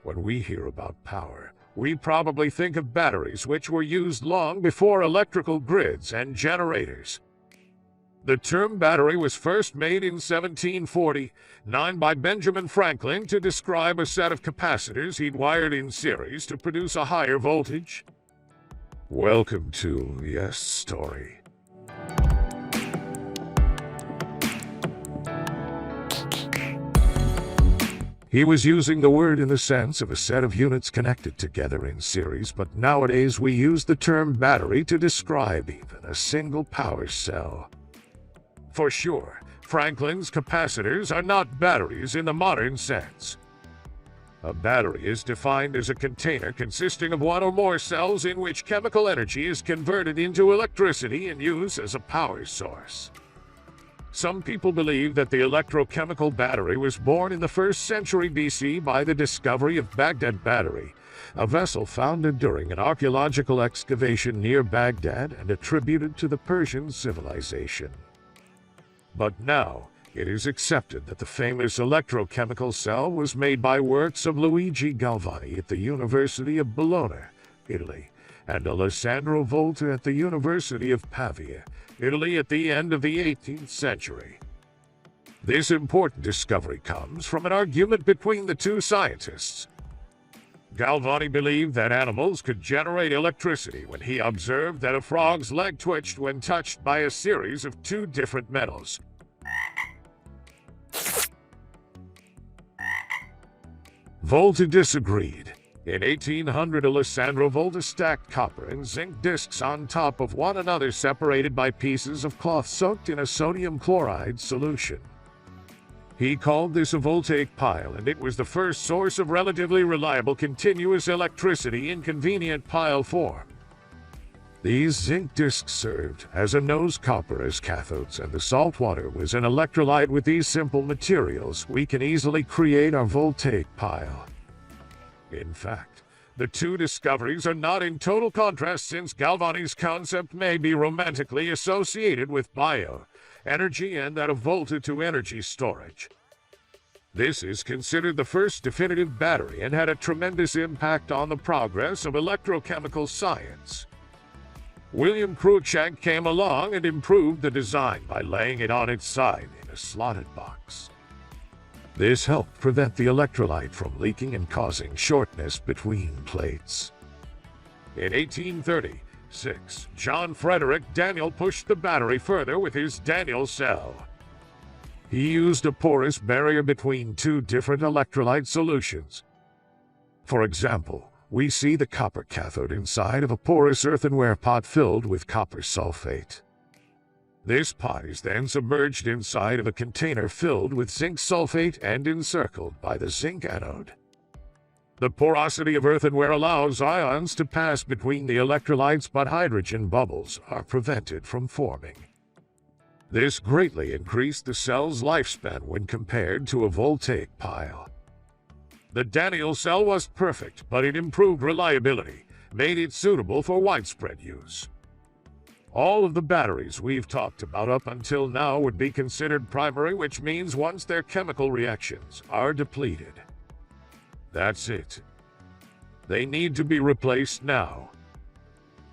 When we hear about power, we probably think of batteries, which were used long before electrical grids and generators. The term battery was first made in 1749 by Benjamin Franklin to describe a set of capacitors he'd wired in series to produce a higher voltage. Welcome to Yes Story. He was using the word in the sense of a set of units connected together in series, but nowadays we use the term battery to describe even a single power cell. For sure, Franklin's capacitors are not batteries in the modern sense. A battery is defined as a container consisting of one or more cells in which chemical energy is converted into electricity and used as a power source. Some people believe that the electrochemical battery was born in the 1st century BC by the discovery of Baghdad Battery, a vessel founded during an archaeological excavation near Baghdad and attributed to the Persian civilization. But now, it is accepted that the famous electrochemical cell was made by works of Luigi Galvani at the University of Bologna, Italy, and Alessandro Volta at the University of Pavia, Italy at the end of the 18th century. This important discovery comes from an argument between the two scientists. Galvani believed that animals could generate electricity when he observed that a frog's leg twitched when touched by a series of two different metals. Volta disagreed. In 1800, Alessandro Volta stacked copper and zinc discs on top of one another, separated by pieces of cloth soaked in a sodium chloride solution. He called this a voltaic pile, and it was the first source of relatively reliable continuous electricity in convenient pile form. These zinc discs served as anode copper as cathodes, and the salt water was an electrolyte. With these simple materials, we can easily create our voltaic pile. In fact, the two discoveries are not in total contrast, since Galvani's concept may be romantically associated with bioenergy and that of Volta to energy storage. This is considered the first definitive battery and had a tremendous impact on the progress of electrochemical science. William Cruikshank came along and improved the design by laying it on its side in a slotted box. This helped prevent the electrolyte from leaking and causing shortness between plates. In 1836, John Frederick Daniel pushed the battery further with his Daniel cell. He used a porous barrier between two different electrolyte solutions. For example, we see the copper cathode inside of a porous earthenware pot filled with copper sulfate. This pot is then submerged inside of a container filled with zinc sulfate and encircled by the zinc anode. The porosity of earthenware allows ions to pass between the electrolytes, but hydrogen bubbles are prevented from forming. This greatly increased the cell's lifespan when compared to a voltaic pile. The Daniel cell was perfect, but it improved reliability, made it suitable for widespread use. All of the batteries we've talked about up until now would be considered primary, which means once their chemical reactions are depleted, that's it. They need to be replaced now.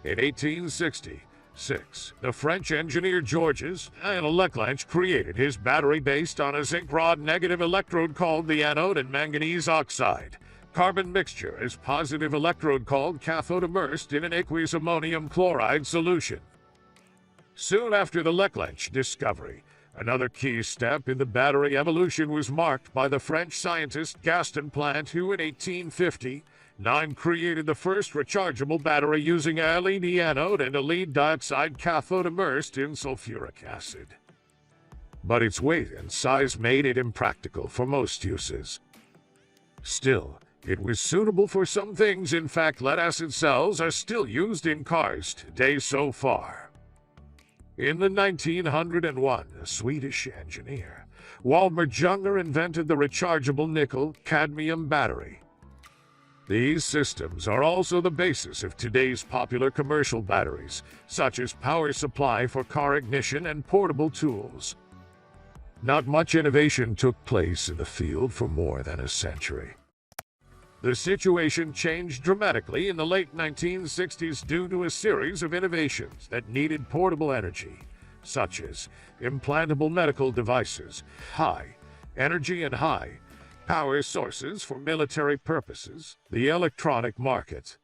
In 1866, the French engineer Georges Leclanche created his battery based on a zinc rod negative electrode called the anode and manganese oxide carbon mixture as positive electrode called cathode, immersed in an aqueous ammonium chloride solution. Soon after the Leclanche discovery, another key step in the battery evolution was marked by the French scientist Gaston Plant, who in 1859 created the first rechargeable battery using a LED anode and a lead dioxide cathode immersed in sulfuric acid. But its weight and size made it impractical for most uses. Still, it was suitable for some things. In fact, lead-acid cells are still used in cars today so far. In the 1901, a Swedish engineer, Walmer Junger, invented the rechargeable nickel-cadmium battery. These systems are also the basis of today's popular commercial batteries, such as power supply for car ignition and portable tools. Not much innovation took place in the field for more than a century. The situation changed dramatically in the late 1960s due to a series of innovations that needed portable energy, such as implantable medical devices, high energy and high power sources for military purposes, the electronic market.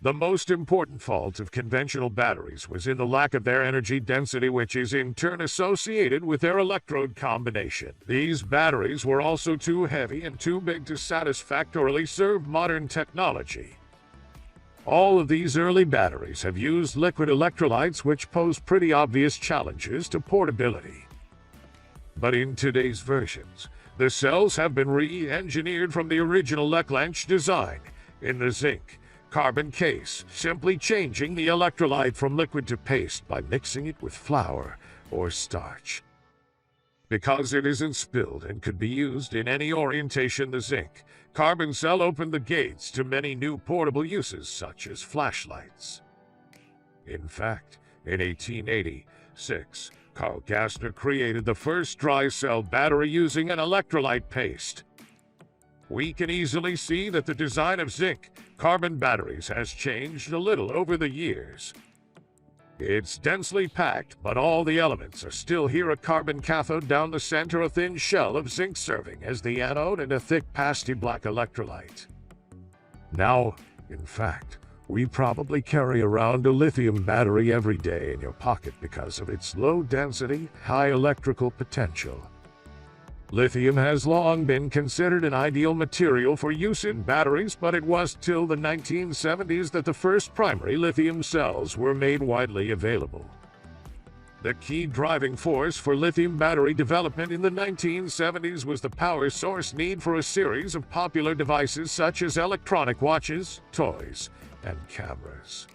The most important fault of conventional batteries was in the lack of their energy density, which is in turn associated with their electrode combination. These batteries were also too heavy and too big to satisfactorily serve modern technology. All of these early batteries have used liquid electrolytes, which pose pretty obvious challenges to portability. But in today's versions, the cells have been re-engineered from the original Leclanche design in the zinc carbon case, simply changing the electrolyte from liquid to paste by mixing it with flour or starch. Because it isn't spilled and could be used in any orientation, the zinc carbon cell opened the gates to many new portable uses, such as flashlights. In fact, in 1886, Carl Gassner created the first dry cell battery using an electrolyte paste. We can easily see that the design of zinc carbon batteries has changed a little over the years. It's densely packed, but all the elements are still here: a carbon cathode down the center, a thin shell of zinc serving as the anode, and a thick pasty black electrolyte. Now, in fact, we probably carry around a lithium battery every day in your pocket because of its low density, high electrical potential. Lithium has long been considered an ideal material for use in batteries, but it was till the 1970s that the first primary lithium cells were made widely available. The key driving force for lithium battery development in the 1970s was the power source need for a series of popular devices such as electronic watches, toys, and cameras.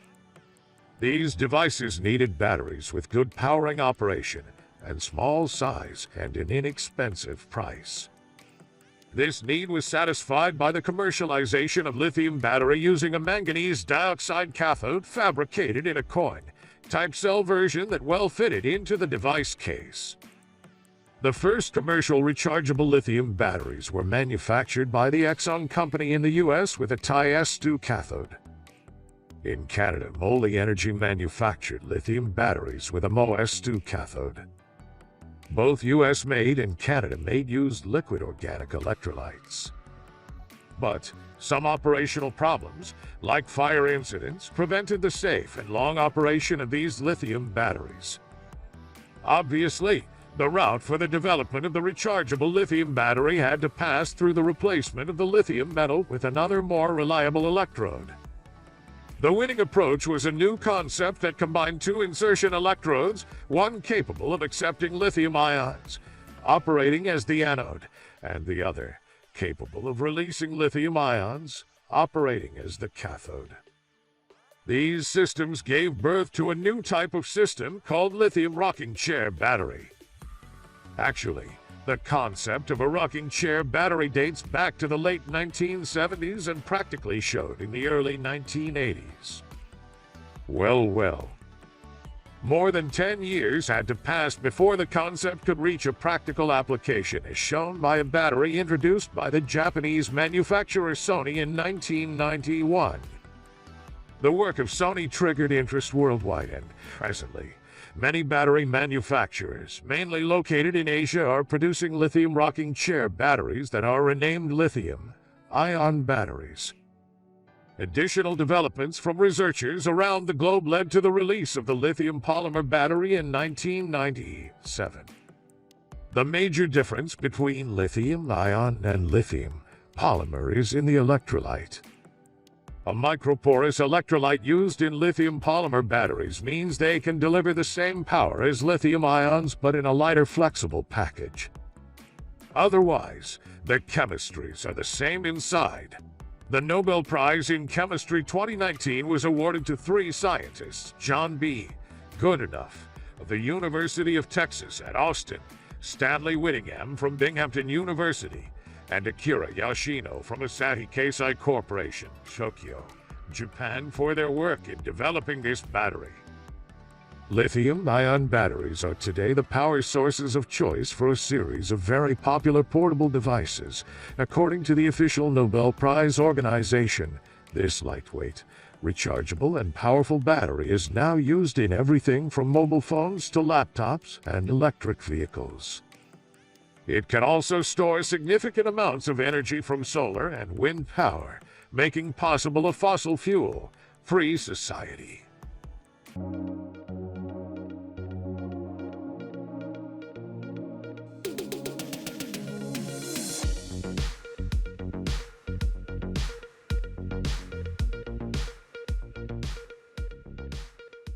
These devices needed batteries with good powering operation and small size and an inexpensive price. This need was satisfied by the commercialization of lithium battery using a manganese dioxide cathode fabricated in a coin-type cell version that well fitted into the device case. The first commercial rechargeable lithium batteries were manufactured by the Exxon Company in the US with a Ti-S2 cathode. In Canada, Moly Energy manufactured lithium batteries with a Mo-S2 cathode. Both US-made and Canada-made used liquid organic electrolytes. But some operational problems, like fire incidents, prevented the safe and long operation of these lithium batteries. Obviously, the route for the development of the rechargeable lithium battery had to pass through the replacement of the lithium metal with another more reliable electrode. The winning approach was a new concept that combined two insertion electrodes, one capable of accepting lithium ions, operating as the anode, and the other capable of releasing lithium ions, operating as the cathode. These systems gave birth to a new type of system called lithium rocking chair battery. Actually, the concept of a rocking chair battery dates back to the late 1970s and practically showed in the early 1980s. Well. More than 10 years had to pass before the concept could reach a practical application, as shown by a battery introduced by the Japanese manufacturer Sony in 1991. The work of Sony triggered interest worldwide, and presently, many battery manufacturers, mainly located in Asia, are producing lithium rocking chair batteries that are renamed lithium-ion batteries. Additional developments from researchers around the globe led to the release of the lithium polymer battery in 1997. The major difference between lithium-ion and lithium polymer is in the electrolyte. A microporous electrolyte used in lithium polymer batteries means they can deliver the same power as lithium ions, but in a lighter, flexible package. Otherwise, the chemistries are the same inside. The Nobel Prize in Chemistry 2019 was awarded to three scientists: John B. Goodenough of the University of Texas at Austin, Stanley Whittingham from Binghamton University, and Akira Yoshino from Asahi Keisai Corporation, Tokyo, Japan, for their work in developing this battery. Lithium-ion batteries are today the power sources of choice for a series of very popular portable devices. According to the official Nobel Prize organization, this lightweight, rechargeable, and powerful battery is now used in everything from mobile phones to laptops and electric vehicles. It can also store significant amounts of energy from solar and wind power, making possible a fossil fuel-free society.